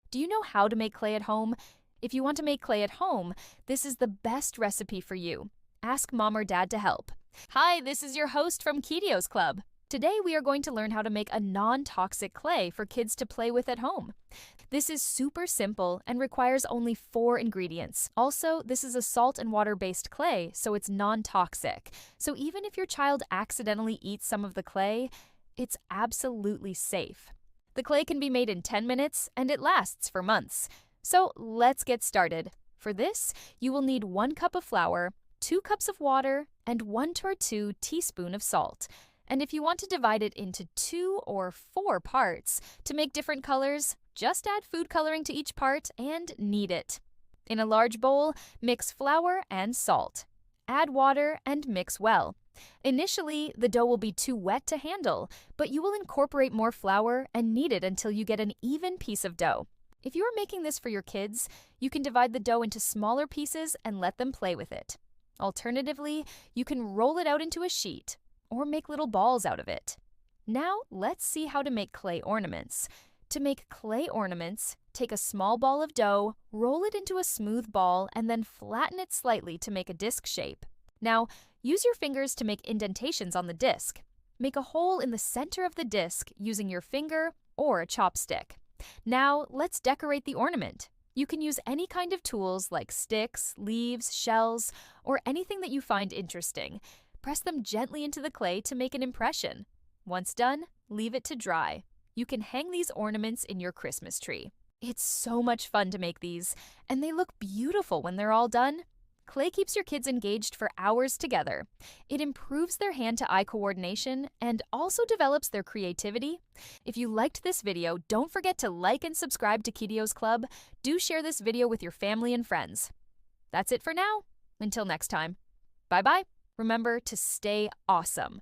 Do you know how to make clay at home? If you want to make clay at home, this is the best recipe for you. Ask mom or dad to help. Hi, this is your host from Kidio's Club. Today we are going to learn how to make a non-toxic clay for kids to play with at home. This is super simple and requires only 4 ingredients. Also, this is a salt and water-based clay, so it's non-toxic. So even if your child accidentally eats some of the clay, it's absolutely safe. The clay can be made in 10 minutes and it lasts for months. So let's get started. For this, you will need 1 cup of flour, 2 cups of water, and 1 to 2 teaspoons of salt. And if you want to divide it into 2 or 4 parts to make different colors, just add food coloring to each part and knead it. In a large bowl, mix flour and salt. Add water and mix well. Initially, the dough will be too wet to handle, but you will incorporate more flour and knead it until you get an even piece of dough. If you are making this for your kids, you can divide the dough into smaller pieces and let them play with it. Alternatively, you can roll it out into a sheet or make little balls out of it. Now, let's see how to make clay ornaments. To make clay ornaments, take a small ball of dough, roll it into a smooth ball, and then flatten it slightly to make a disc shape. Now, use your fingers to make indentations on the disc. Make a hole in the center of the disc using your finger or a chopstick. Now, let's decorate the ornament. You can use any kind of tools like sticks, leaves, shells, or anything that you find interesting. Press them gently into the clay to make an impression. Once done, leave it to dry. You can hang these ornaments in your Christmas tree. It's so much fun to make these, and they look beautiful when they're all done. Clay keeps your kids engaged for hours together. It improves their hand-to-eye coordination and also develops their creativity. If you liked this video, don't forget to like and subscribe to Kidio's Club. Do share this video with your family and friends. That's it for now. Until next time. Bye-bye. Remember to stay awesome.